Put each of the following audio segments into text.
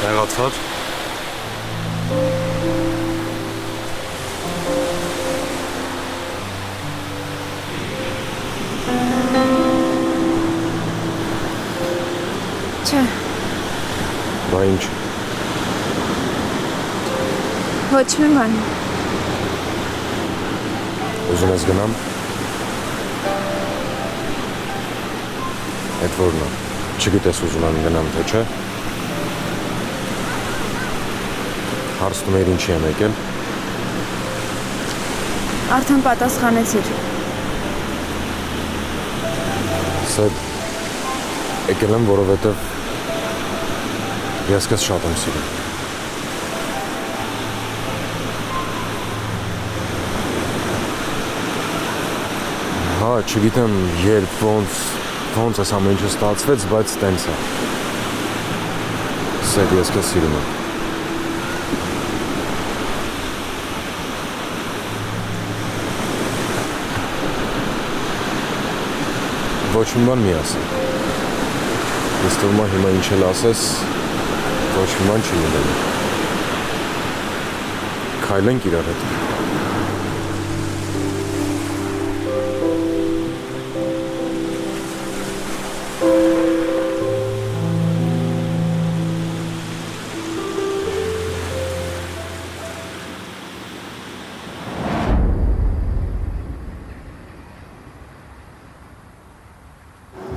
Եղացար։ Չէ։ Բա ինչ։ Ոչ մի բան։ Ուզում ես գնամ։ Այդ որն է։ Չգիտես ուզում եմ գնամ, թե չէ։ Հարցնում էր ինչի եմ եկել։ Արդեն պատասխանեցիր։ Սեդ, եկել եմ, որովհետև ես քեզ շատ եմ սիրում։ Հա, չգիտեմ երբ, ոնց այս ամեն ինչը ստացվեց, բայց տենց է։ Սեդ, ես քեզ սիրում եմ։ Ոչ մի բան մի ասի։ Ես թվում է հիմա ինչ էլ ասես, ոչ մի բան չի լինելու։ Քայլենք իրար հետ։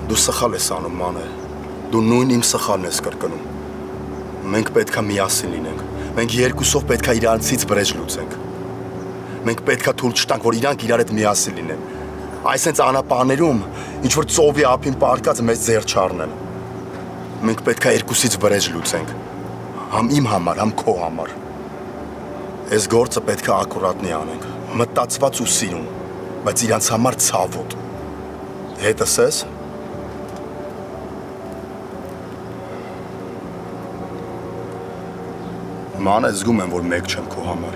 Դու սխալ ես անում, մանե, դու նույն իմ սխալն ես կրկնում, մենք պետք է միասին լինենք, մենք երկուսով պետք է իրանցից բրեջ լուծենք, մենք պետք է թույլ չտանք, որ իրանք իրար հետ միասին լինեն, այս հենց անապաներում, ինչ-որ ծովի ափին պարկած մեզ ձեր չառնեն, մենք պետք է երկուսից բրեջ լուծենք, համ իմ համար, համ քո համար, այս գործը պետք է ակուրատնի անենք, մտածված ու սիրուն, բայց իրանց համար ցավոտ, հետս ես, Մանե, զգում եմ, որ մեկ չեմ քո համար։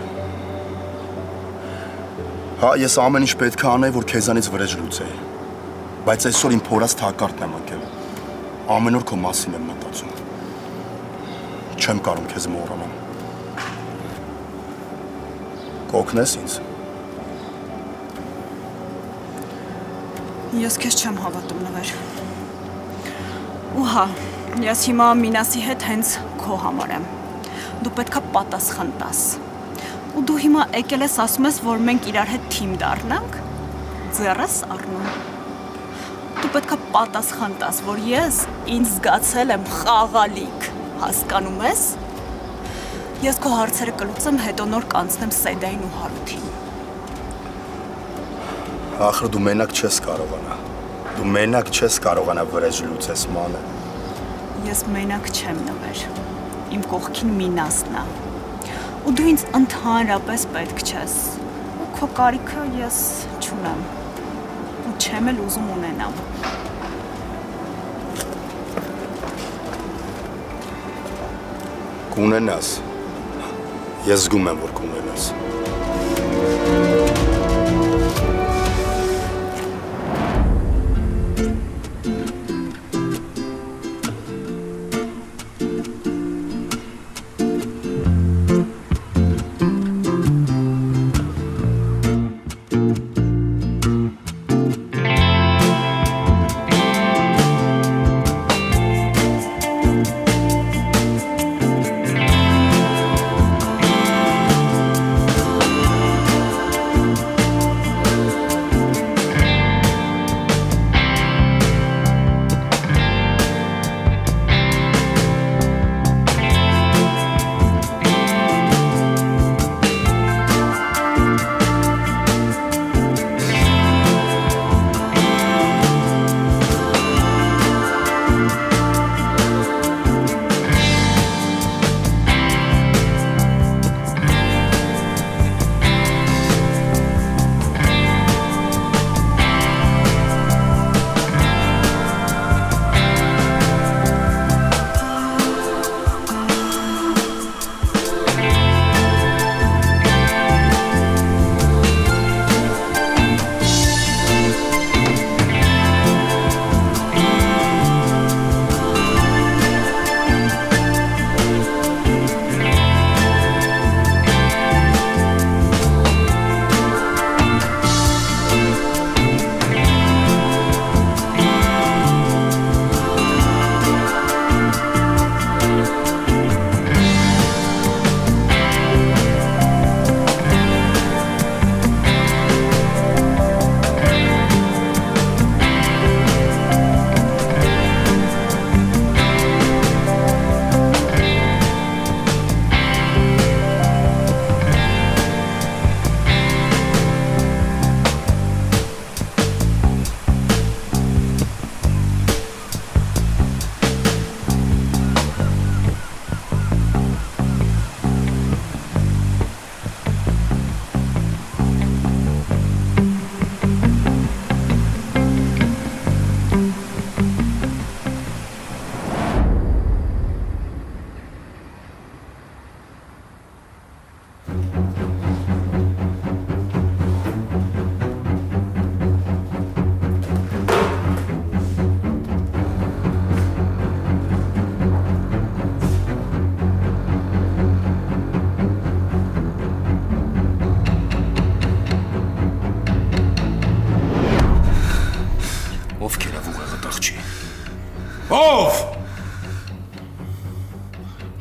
Հա, ես ամեն ինչ պետք է անեի, որ քեզանից վրեժ լուծեի։ Բայց այսօր իմ փորած թակարդն եմ ընկել։ Ամեն օր քո մասին եմ մտածում։ Չեմ կարող քեզ մոռանալ։ Կօգնես ինձ։ Ես քեզ չեմ հավատում, նվեր։ Ու հա, ես հիմա Մինասի հետ հենց քո համար եմ։ Դու պետք է պատասխան տաս։ Ու դու հիմա եկել ես ասում ես, որ մենք իրար հետ թիմ դառնանք, ձեռս առնում։ Դու պետք է պատասխան տաս, որ ես ինձ զգացել եմ խաղալիք, հասկանում ես։ Ես քո հարցերը կլուծեմ, հետո նոր կանցնեմ Սեդային ու Հարութին։ Ախր դու մենակ չես կարողանա։ Դու մենակ չես կարողանա վրեժ լուծես, մանե։ Ես մենակ չեմ, նվեր։ Իմ կողքին Մինասն է։ Ու դու ինձ ընդհանրապես պետք չես։ Ու քո կարիքը ես չունեմ։ Ու չեմ էլ ուզում ունենամ։ Կունենաս։ Ես զգում եմ, որ կունենաս։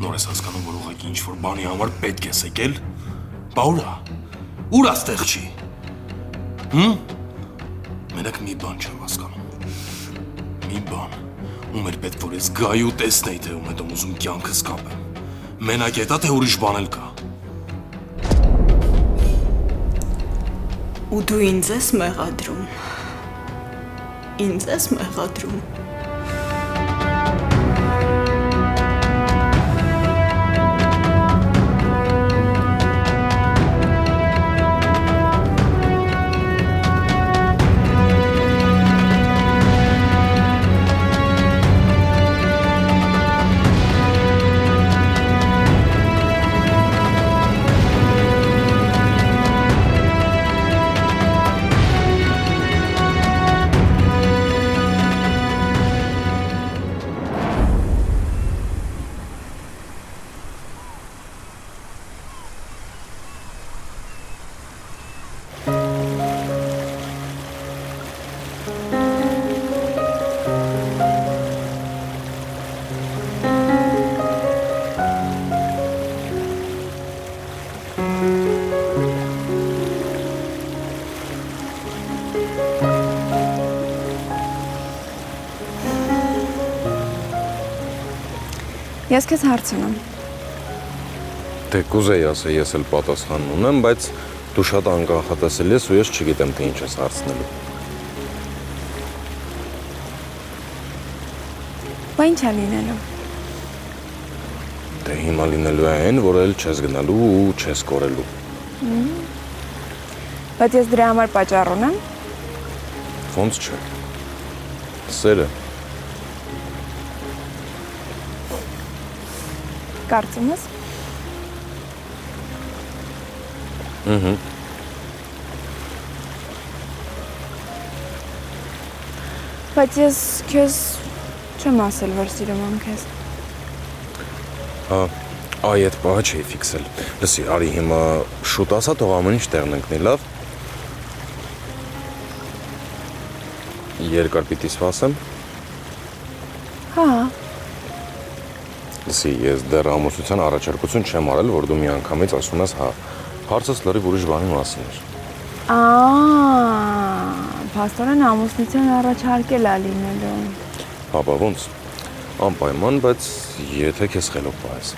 Նոր ես հասկանում, որ ուղղակի ինչ-որ բանի համար պետք ես եկել։ Բա ուրա։ Ուր աստեղ չի։ Մենակ մի բան չեմ հասկանում։ Մի բան, ում էր պետք որ ես գայի ու տեսնեի, թե ում հետ եմ ուզում կյանքս կապեմ։ Մենակ էտա, թե ուրիշ բան էլ կա։ Ու դու ինձ ես մեղադրում։ Ինձ ես մեղադրում։ Ես քեզ հարց ունեմ։ Դե կուզեի ասել, ես էլ պատասխան ունեմ, բայց դու շատ անկախատեսել ես ու ես չգիտեմ, թե ինչ ես հարցնելու։ Բա ինչ է լինելու։ Դե հիմա լինելու է այն, որ էլ չես գնալու ու չես կորելու։ Բայց ես դրա համար պատճառ ունեմ։ Ոնց չէ։ Սերը։ Կարծում ես։ Բայց ես քեզ չեմ ասել, որ սիրում եմ քեզ։ Այ այդ պահը չէի ֆիքսել։ Լսի, արի հիմա շուտ ասա, թող ամեն ինչ տեղն ընկնի, լավ։ Երկար պիտի սպասեմ։ Հա։ Լսի, ես դեռ ամուսնության առաջարկություն չեմ արել, որ դու միանգամից ասում ես հա։ Հարցս լրիվ ուրիշ բանի մասին էր։ Փաստորեն ամուսնության առաջարկել է լինելու։ Հա, բա ոնց։ Անպայման, բայց եթե քեզ խելոք պահես։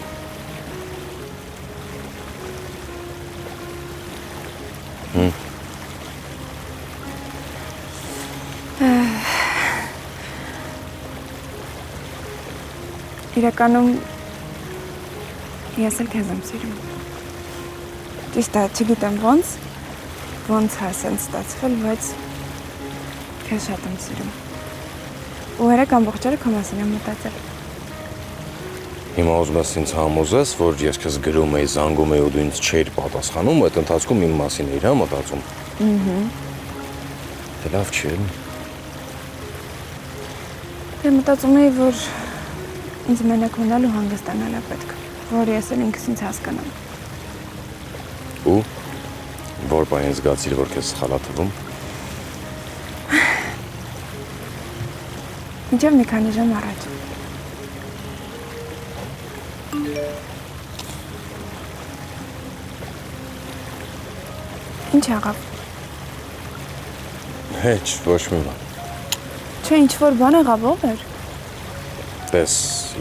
Իրականում ես էլ քեզ եմ սիրում։ Ճիշտ է, չգիտեմ ոնց է սենց ստացվել, բայց քեզ շատ եմ սիրում։ Ու երեք ամբողջ օրը քո մասին եմ մտածել։ Հիմա ուզում ես ինձ համոզես, որ ես քեզ գրում էի, զանգում էի ու դու ինձ չէիր պատասխանում, այդ ընթացքում իմ մասին էիր հա մտածում։ Դե լավ չի էլի։ Դե մտածում էի, որ ինձ մենակ մնալ ու հանգստանալ է պետք, որ ես էլ ինքս ինձ հասկանամ։ Ու որ բան զգացիր, որ քեզ սխալ է թվում։ Մինչև մի քանի ժամ առաջ։ Ինչ եղավ։ Հեչ, ոչ մի բան։ Չէ, ինչ-որ բան եղավ, ով էր։ Տես,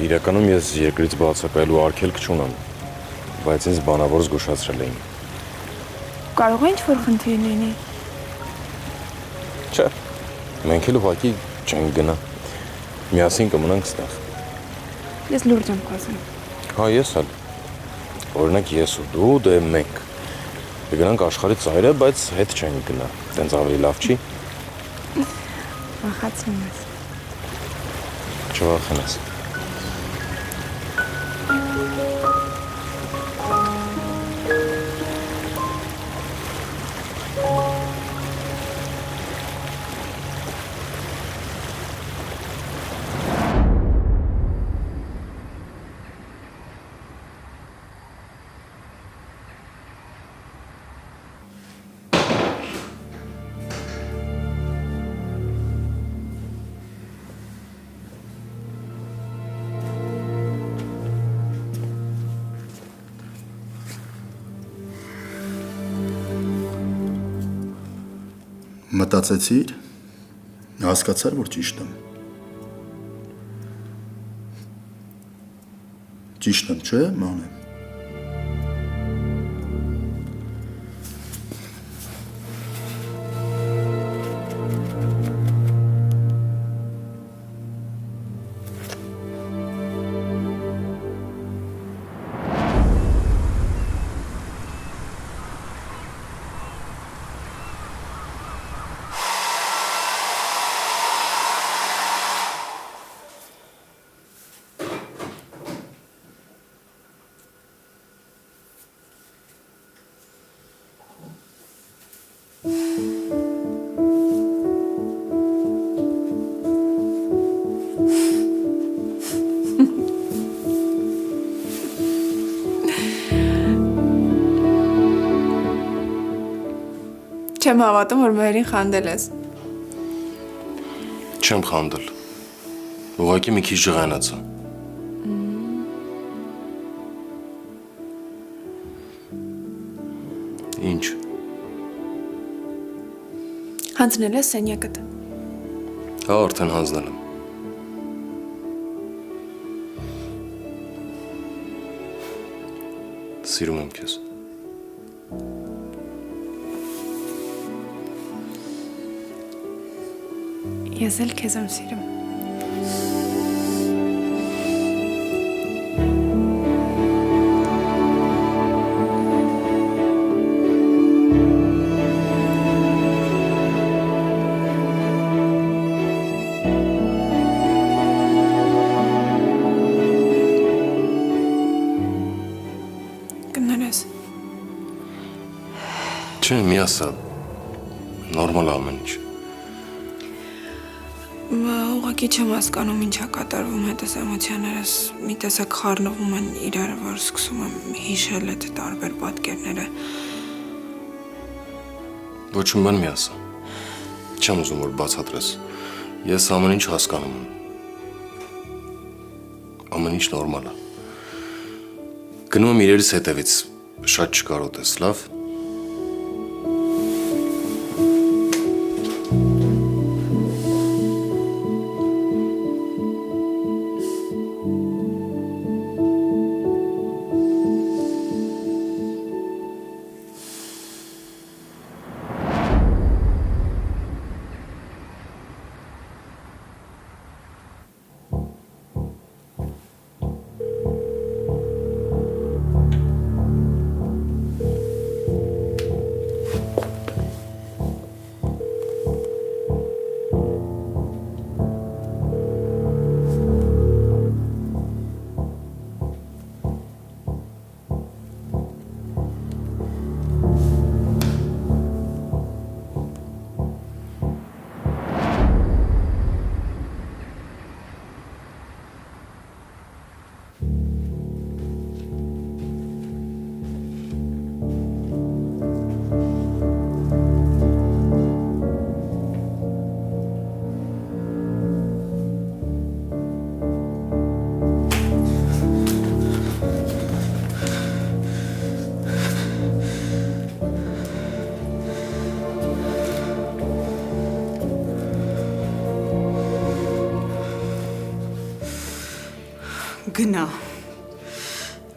իրականում ես երկրից բացակայելու արգելք չունեմ, բայց ինձ բանավոր զգուշացրել էին։ Կարող է ինչ-որ խնդիր լինի։ Չէ, մենք էլ ուղղակի չենք գնա։ Միասին կմնանք ստեղ։ Ես լուրջ եմ խոսում։ Հա, ես էլ։ Օրինակ ես ու դու, դե մենք։ Կգնանք աշխարհի ծայրը, բայց հետ չենք գնա։ Տենց ավելի լավ չի։ Վախացնում ես։ Չվախենաս։ Մտածեցիր, հասկացար, որ ճիշտ եմ։ Ճիշտ եմ, չէ, Մանե։ Չեմ հավատում, որ մերին խանդել ես։ Չեմ խանդել։ Ուղղակի մի քիչ ջղայնացա։ Ինչ։ Հանձնել ես սենյակդ։ Հա, արդեն հանձնել եմ։ Սիրում եմ քեզ։ Ես էլ քեզ եմ սիրում։ Կներես։ Չէ, մի ասա։ Նորմալ է ամեն ինչ։ Ուղղակի չեմ հասկանում ինչա կատարվում հետս էմոցիաներս մի տեսակ խառնվում են իրար, որ սկսում եմ հիշել այդ տարբեր պատկերները։ Ոչ մի բան մի ասա։ Չեմ ուզում որ բացատրես։ Ես ամեն ինչ հասկանում եմ։ Ամեն ինչ նորմալ է։ Գնում եմ իրերից հետևից, շատ չկարոտես, լավ։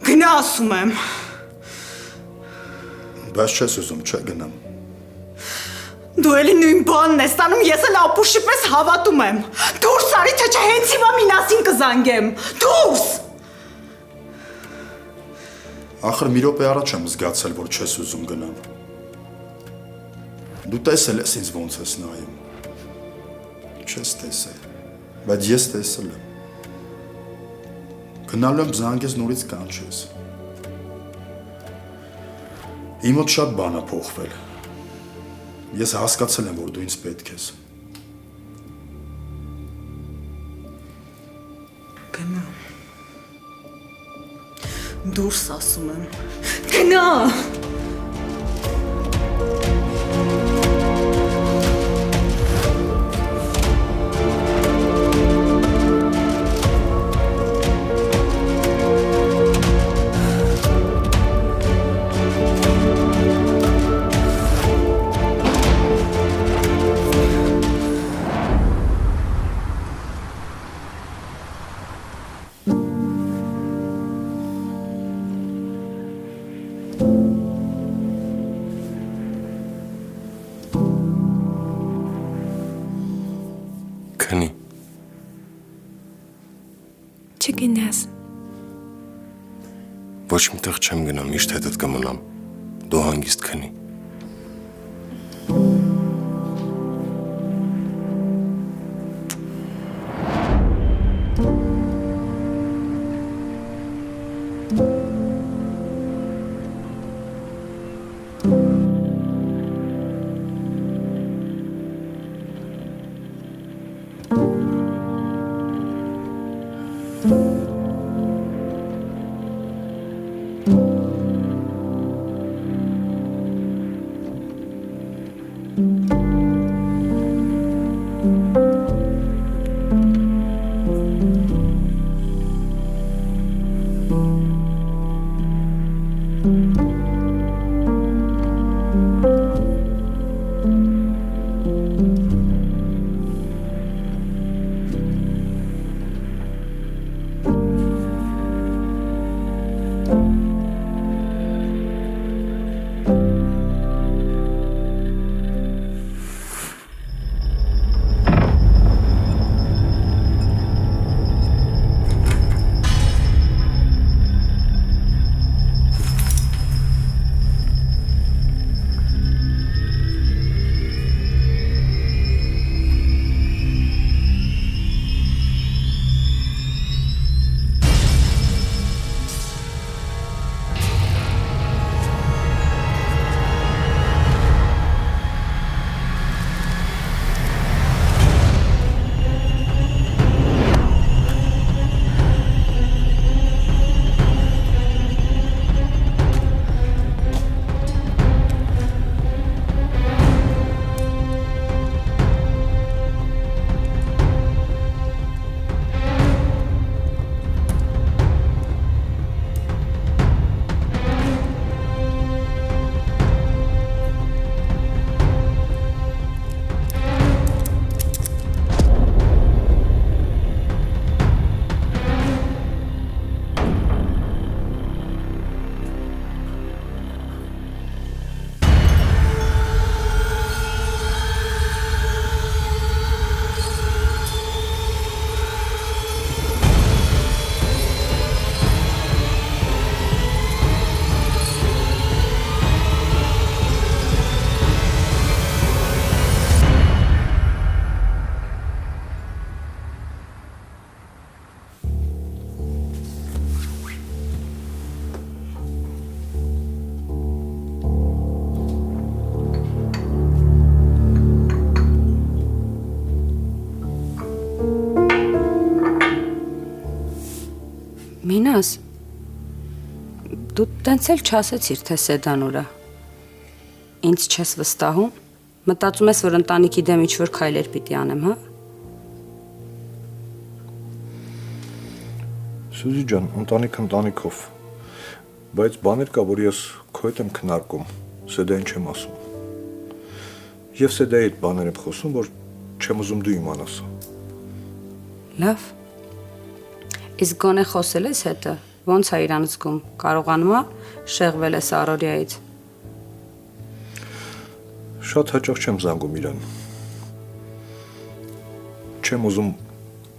Գնա ասում եմ։ Բայց չես ուզում, չէ գնամ։ Դու էլի նույն բանն ես անում, ես էլ ապուշի պես հավատում եմ։ Դուրս արի, թե չէ հենց հիմա Մինասին կզանգեմ։ Դուրս։ Ախր մի րոպե առաջ եմ զգացել, որ չես ուզում գնամ։ Դու տեսել ես ինձ ոնց ես նայում։ Չես տեսել, բայց ես տեսել եմ։ Գնալու եմ զանգես նորից կանչես։ Իմ մոտ շատ բան է փոխվել։ Ես հասկացել եմ, որ դու ինձ պետք ես։ Գնա։ Դուրս ասում եմ։ Գնա։ գնաս։ Ոչ միտեղ չեմ գնա, միշտ հետդ կմնամ։ Դու հանգիստ քնի։ Մինաս, դու տենց էլ չասեցիր, թե Սեդանուրա։ Ինձ չես վստահում, մտածում ես, որ ընտանիքի դեմ ինչ-որ քայլեր պիտի անեմ, հա։ Սուզի ջան, ընտանիք ընտանիքով, բայց բաներ կա, որ ես քո հետ եմ քննարկում, Սեդային չեմ ասում։ Եվ Սեդայի հետ բաներ եմ խոսում, որ չեմ ուզում դու իմանաս։ Լավ։ Իսկ գոնե խոսել ես հետը, ոնց է իրան զգում, կարողանում է շեղվել ես Արորիայից։ Շատ հաճախ չեմ զանգում իրան։ Չեմ ուզում,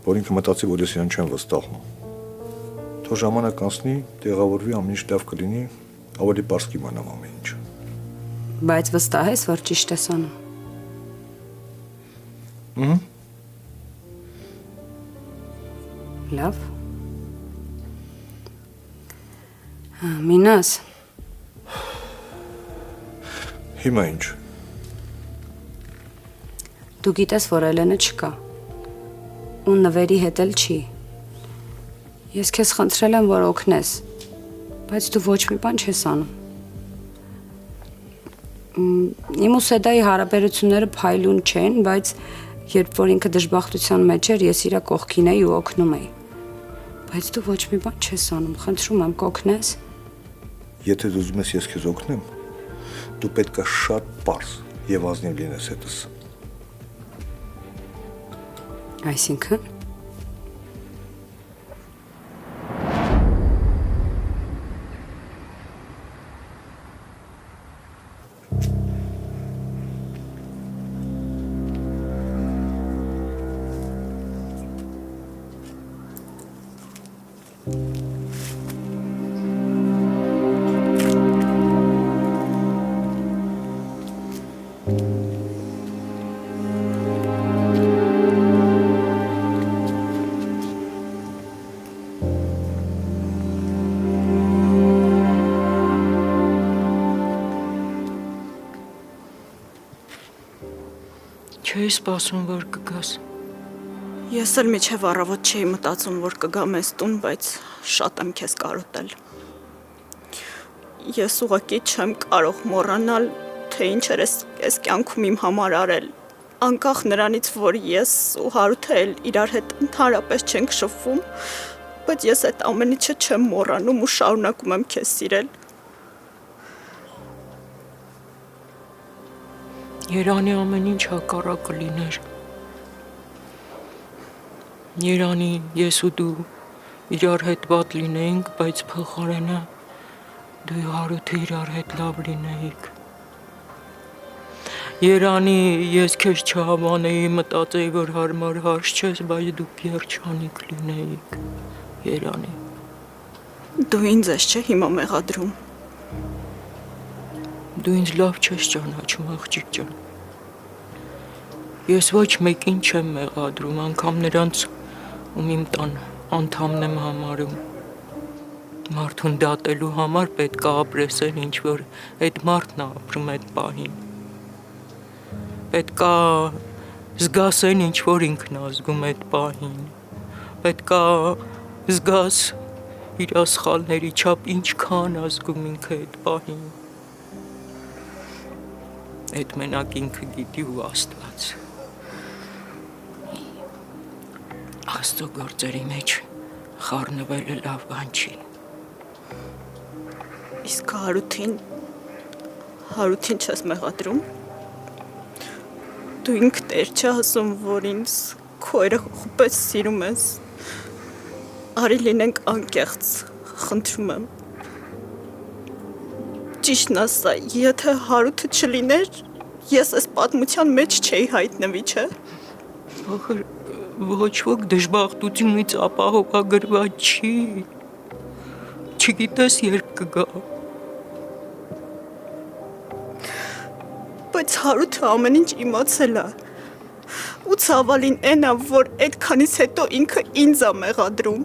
որ ինքը մտածի, որ ես իրան չեմ վստահում։ Թող ժամանակ անցնի, տեղավորվի, ամեն ինչ լավ կլինի, ավելի պարզ կիմանամ ամեն ինչ։ Բայց վստահ ես, որ ճիշտ ես անում։ Լավ։ Մինաս։ Հիմա ինչ։ Դու գիտես, որ Էլենը չկա։ Ու նվերի հետ էլ չի։ Ես քեզ խնդրել եմ, որ օգնես, բայց դու ոչ մի բան չես անում։ Իմ ու Սեդայի հարաբերությունները փայլուն չեն, բայց երբ որ ինքը դժբախտության մեջ էր, ես իրա կողքին էի ու օգնում էի։ Բայց դու ոչ մի բան չես անում, խնդրում եմ, կօգնես։ Եթե դու ուզում ես ես քեզ օգնեմ, դու պետք է շատ պարզ եւ ազնիվ լինես հետս։ Այսինքն Չէի սպասում, որ կգաս։ Ես էլ միջև առավոտ չէի մտածում, որ կգամ ես տուն, բայց շատ եմ քեզ կարոտել։ Ես ուղղակի չեմ կարող մոռանալ, թե ինչ էր ես կյանքում իմ համար արել։ Անկախ նրանից, որ ես ու Հարութը էլ իրար հետ ընդհանրապես չենք շփվում, բայց ես այդ ամեն ինչը չեմ մոռանում ու շարունակում եմ քեզ սիրել։ Երանի ամեն ինչ հակառակը լիներ։ Երանի ես ու դու իրար հետ վատ լինեինք, բայց փոխարենը դու Հարութը իրար հետ լավ լինեիք։ Երանի ես քեզ չհավանեի, մտածեի, որ հարմար հարց չես, բայց դուք երջանիկ լինեիք։ Երանի։ Դու ինձ ես չէ հիմա մեղադրում։ Դու ինձ լավ չես ճանաչում, աղջիկ ջան։ Ես ոչ մեկին չեմ մեղադրում, անգամ նրանց, ում իմ տան անդամն եմ համարում։ Մարդուն դատելու համար պետք է ապրեսեն ինչ որ այդ մարդն է ապրում այդ պահին։ Պետք է զգասեն ինչ որ ինքն է զգում այդ պահին։ Պետք է զգաս իր սխալների չափ ինչքան է զգում ինքը այդ պահին։ Այդ մենակ ինքը գիտի ու Աստված։ Աստծո գործերի մեջ խառնվելը լավ բան չի։ Իսկ Հարութին չես մեղադրում։ Դու ինքդ չէ ասում, որ ինձ քո երեխու պես սիրում ես։ Արի լինենք անկեղծ, խնդրում եմ։ Ճիշտն ասա, եթե Հարութը չլիներ, ես այս պատմության մեջ չէի հայտնվի, չէ։ Ախր ոչ ոք դժբախտությունից ապահովագրված չի։ Չգիտես երբ կգա։ Բայց Հարութը ամեն ինչ իմացել է։ Ու ցավալին էն է, որ այդքանից հետո ինքը ինձ է մեղադրում։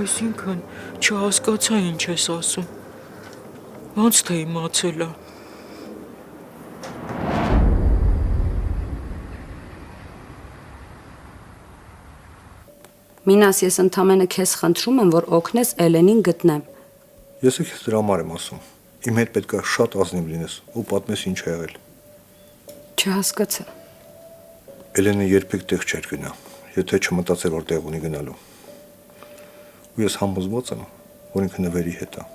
Այսինքն չհասկացա ինչ ես ասում։ Ոնց թե իմացել է։ Մինաս, ես ընդամենը քեզ խնդրում եմ, որ օգնես Էլենին գտնեմ։ Ես քեզ դրա համար եմ ասում։ Իմ հետ պետք է շատ ազնիվ լինես ու պատմես ինչ ա եղել։ Չհասկացա։ Էլենը երբեք տեղ չէր գնա, եթե չմտածեր որ տեղ ունի գնալու։ Ու ես համոզված եմ, որ ինքը նվերի հետ է։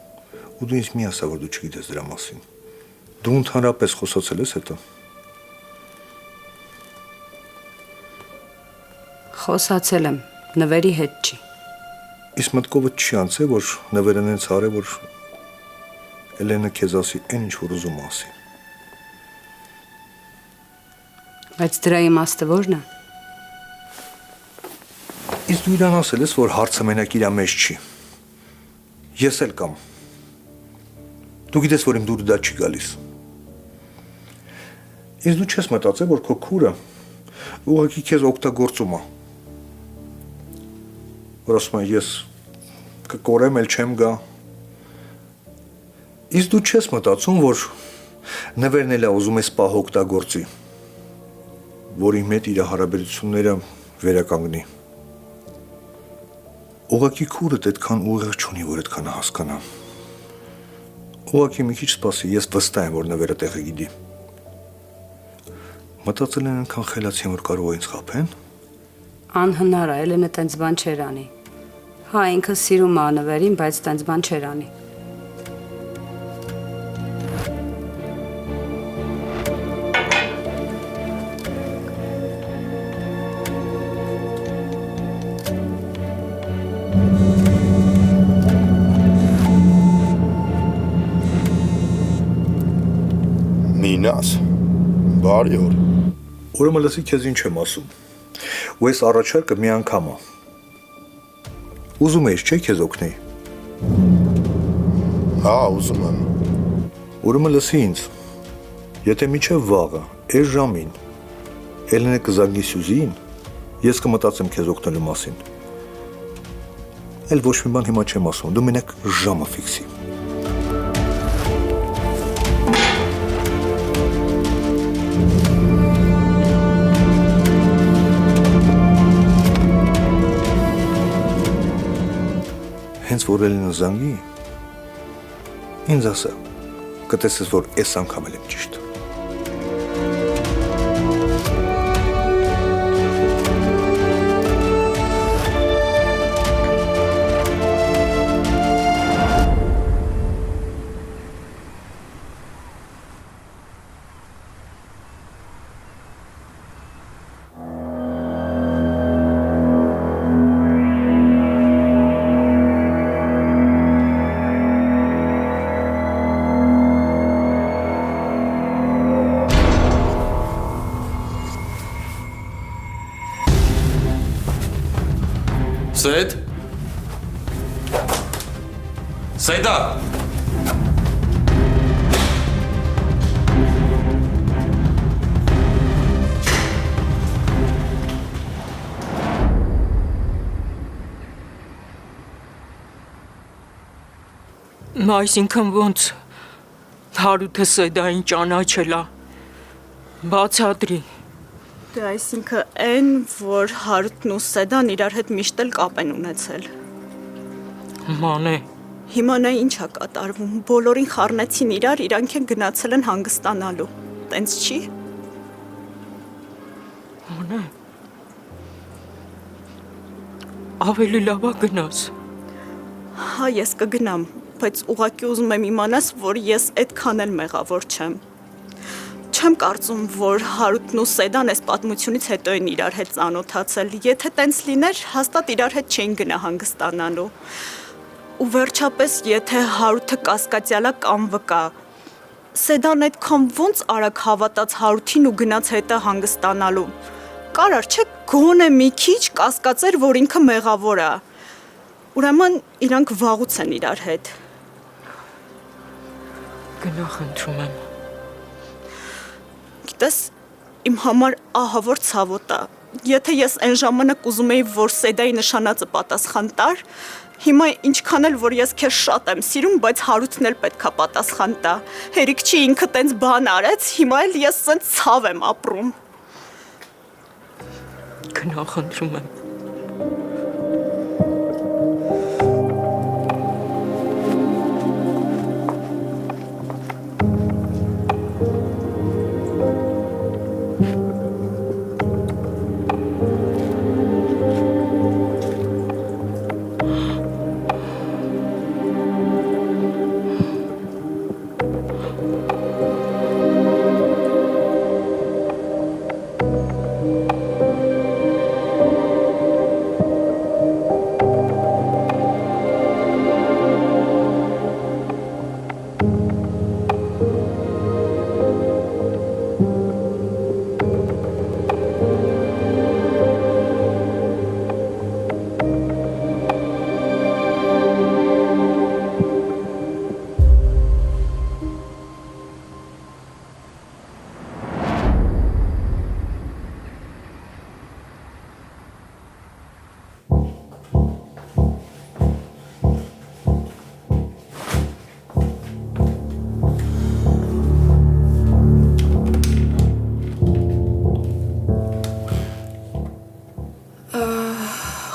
Ու դու ինձ մի ասա, որ դու չգիտես դրա մասին։ Դու ընդհանրապես խոսացել ես հետո։ Խոսացել եմ, նվերի հետ չի։ Իսկ մտքովդ չի անցել, որ նվերն ինձ արե, որ Էլենը քեզ ասի այն ինչ որ ուզում ասի։ Բայց դրա իմաստը ո՞րն է։ Իսկ դու իրան ասել ես, որ հարցը մենակ իրա մեջ չի։ Ես էլ կամ։ Դու գիտես, որ իմ դուրս դա չի գալիս։ Իսկ դու չես մտածել, որ քո քուրը ուղղակի քեզ օգտագործում է։ Որ ասում է ես կկորեմ, էլ չեմ գա։ Իսկ դու չես մտածում, որ նվերն էլ է ուզում ես պահ օգտագործի, որ իմ հետ իր հարաբերությունները վերականգնի։ Ուղղակի քուրդ այդքան ուղեղ չունի, որ այդքանը հասկանա։ Ուղղակի մի քիչ սպասի, ես վստահ եմ, որ նվերը տեղը գիտի։ Մտածել են այնքան խելացի, որ կարող է ինձ խաբեն։ Անհնար է, Էլենը տենց բան չեր անի։ Հա, ինքը սիրում է նվերին, բայց տենց բան չեր անի։ Մինաս, բարի օր։ Ուրեմն լսի քեզ ինչ եմ ասում։ Ու այս առաջարկը մի անգամ է։ Ուզում ես, չէ՞ քեզ օգնեի։ Հա, ուզում եմ։ Ուրեմն լսի ինձ։ Եթե միջև վաղը, այս ժամին Էլենը կզանգի Սյուզին, ես կմտածեմ քեզ օգնելու մասին։ Էլ ոչ մի բան հիմա չեմ ասում, դու մենակ ժամը ֆիքսի։ Հենց որ Էլինը զանգի, ինձ ասա, կտեսես, որ այս անգամ եմ ճիշտ։ Սեդ։ Սեդա։ Այսինքն ոնց Հարութը Սեդային ճանաչելա։ Բացատրի։ Դե այսինքն այն, որ Հարութն ու Սեդան իրար հետ միշտ էլ կապ են ունեցել։ Մանե։ Հիմա նա ինչ է կատարվում։ Բոլորին խառնեցին իրար, իրանք են գնացել են հանգստանալու։ Տենց չի։ Մանե։ Ավելի լավ է գնաս։ Հա, ես կգնամ, բայց ուղղակի ուզում եմ իմանաս, որ ես այդքան էլ մեղավոր չեմ։ Չեմ կարծում, որ Հարութն ու Սեդան այս պատմությունից հետո են իրար հետ ծանոթացել։ Եթե տենց լիներ, հաստատ իրար հետ չէին գնա հանգստանալու։ Ու վերջապես, եթե Հարութը կասկածյալա կամ վկա, Սեդան այդքան ոնց արագ հավատաց Հարութին ու գնաց հետը հանգստանալու։ Կարար չէ գոնե մի քիչ կասկածեր, որ ինքը մեղավոր է։ Ուրեմն իրանք վաղուց են իրար հետ։ Գնա խնդրում եմ։ Գիտես, իմ համար ահա որ ցավոտ է։ Եթե ես այն ժամանակ ուզում էի, որ Սեդայի նշանածը պատասխան տար, հիմա ինչքան էլ որ ես քեզ շատ եմ սիրում, բայց Հարութն էլ պետքա պատասխան տա։ Հերիք չի ինքը տենց բան արեց, հիմա էլ ես սենց ցավ եմ ապրում։ Գնա խնդրում եմ։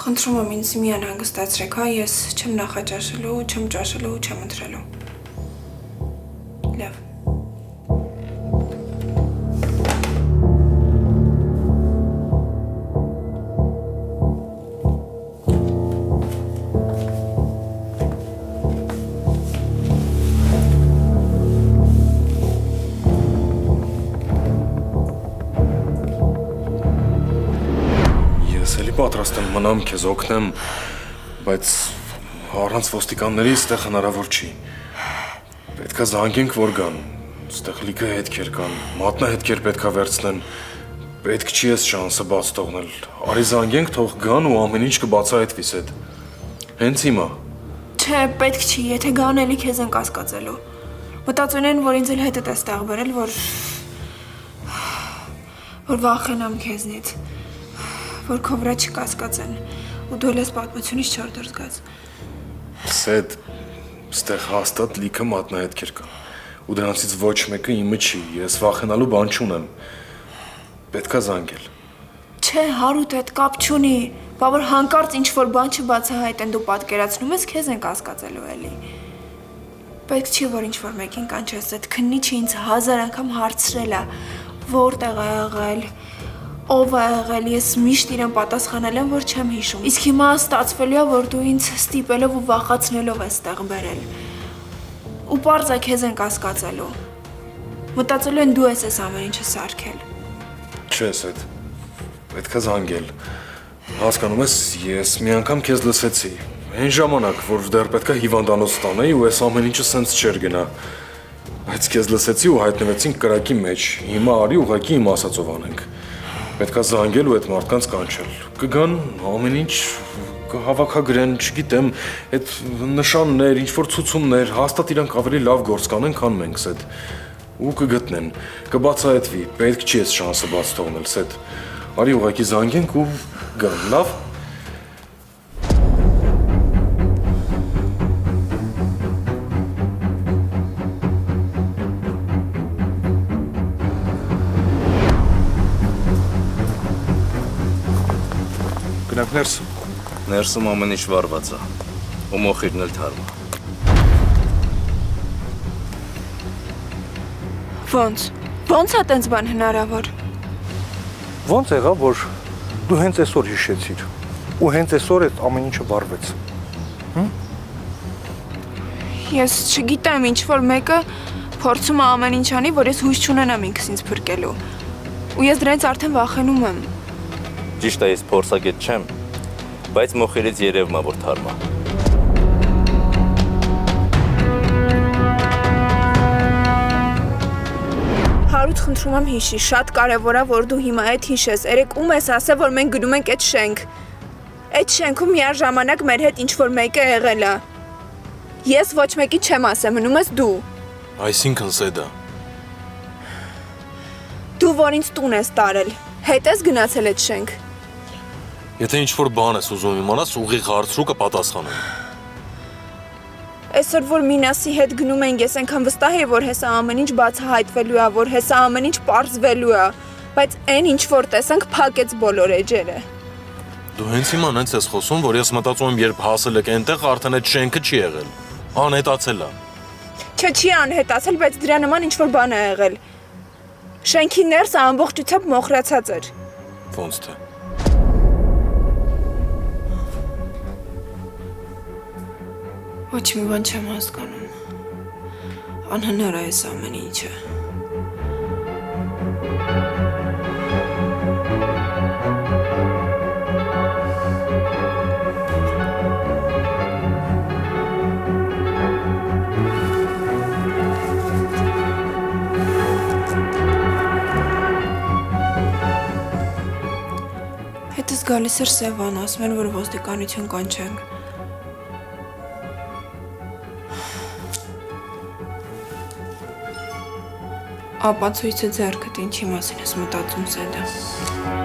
Խնդրում եմ ինձ միան հանգստացրեք, հա, ես չեմ նախաճաշելու, չեմ ճաշելու, չեմ ընտրելու։ Լավ։ Պատրաստ եմ մնամ քեզ օգնեմ, բայց առանց ոստիկանների այստեղ հնարավոր չի։ Պետքա զանգենք, որ գան։ Այստեղ լիքը հետքեր կան, մատնահետքեր պետքա վերցնեն։ Պետք չի այս շանսը բաց թողնել։ Արի զանգենք, թող գան ու ամեն ինչ կբացահայտվի Սեդ։ Հենց հիմա։ Չէ, պետք չի, եթե գան էլի քեզ են կասկածելու։ Մտածում են, որ ինձ էլ հետդ ես տեղ բերել, որ վախենամ քեզնից։ Որ քո վրա չկասկածեն ու դու ես պատմությունից չոր դրսգած։ Սեդ, ստեղ հաստատ լիքը մատնահետքեր կան։ Ու դրանցից ոչ մեկը իմը չի, ես վախենալու բան չունեմ։ Պետքա զանգել։ Չէ, Հարութ, այդ կապ չունի։ Բա որ հանկարծ ինչ որ բան չբացահայտեն դու պատկերացնում ես, քեզ են կասկածելու էլի։ Պետք չի որ ինչ որ մեկին կանչես, այդ քննիչը ինձ 1000 անգամ հարցրել է, որտեղ է եղել, ով է եղել, ես միշտ իրեն պատասխանել եմ, որ չեմ հիշում։ Իսկ հիմա ստացվելու է, որ դու ինձ ստիպելով ու վախացնելով ես տեղ բերել։ Ու պարզ է քեզ են կասկածելու։ Մտածելու են դու ես այս ամեն ինչը սարքել։ Չես այդ։ Պետք է զանգել։ Հասկանում ես, ես մի անգամ քեզ լսեցի։ Այն ժամանակ, որ դեռ պետք է հիվանդանոց տանեի ու այս ամեն ինչը սենց չէր գնա։ Բայց քեզ լսեցի ու հայտնվեցինք կրակի մեջ։ Հիմա արի ուղղակի իմ ասածով անենք։ Պետք է զանգել ու այդ մարդկանց կանչել։ Կգան ամեն ինչ կհավաքագրեն, չգիտեմ, այդ նշաններ, ինչ որ ցուցումներ, հաստատ իրանք ավելի լավ գործ կանեն, քան մենք սեդ։ Ու կգտնեն, կբացահայտվի, պետք չի այս շանսը բաց թողնել, սեդ։ Արի ուղղակի զանգենք ու գան, լավ։ Գնանք ներս։ Ներսում ամեն ինչ վարված է, ու մոխիրն էլ թարմ է։ Ոնց է տենց բան հնարավոր։ Ոնց եղավ, որ դու հենց այսօր հիշեցիր ու հենց այսօր այդ ամեն ինչը վարվեց։ Ես չգիտեմ, ինչ որ մեկը փորձում է ամեն ինչ անի, որ ես հույս չունենամ ինքս ինձ փրկելու։ Ու ես դրանից արդեն վախենում եմ։ Ճիշտ է, ես փորձագետ չեմ, բայց մոխիրից երևում է, որ թարմ է։ Հարութ, խնդրում եմ հիշի, շատ կարևոր է, որ դու հիմա այդ հիշես։ Երեք ում ես ասել, որ մենք գնում ենք այդ շենք։ Այդ շենքում միաժամանակ մեր հետ ինչ որ մեկը եղել է։ Ես ոչ մեկի չեմ ասել, մնում ես դու։ Այսինքն Սեդա։ Դու որ ինձ տուն ես տարել։ Հետ ես գնացել այդ շենք։ Եթե ինչ որ բան ես ուզում իմանաս, ուղիղ հարցրու կպատասխանեմ։ Այսօր որ Մինասի հետ գնում ենք, ես այնքան վստահ եմ, որ հեսա ամեն ինչ բացահայտվելու է, որ հեսա ամեն ինչ պարզվելու է, բայց այն ինչ որ տեսանք փակեց բոլոր էջերը։ Դու հենց հիմա նենց ես խոսում, որ ես մտածում եմ, երբ հասել եք այնտեղ, արդեն այդ շենքը չի եղել։ Անհետացել է։ Չէ, չի անհետացել, բայց դրա նման ինչ որ բան է եղել։ Շենքի ներսը ամբողջությամբ մոխրացած էր։ Ոնց թե։ Ոչ մի բան չեմ հասկանում։ Անհնար է այս ամեն ինչը։ Հետս գալիս էր Սևան, ասում են, որ ոստիկանություն կանչենք։ Ապացույցը ձեռքդ ինչի մասին ես մտածում Սեդա։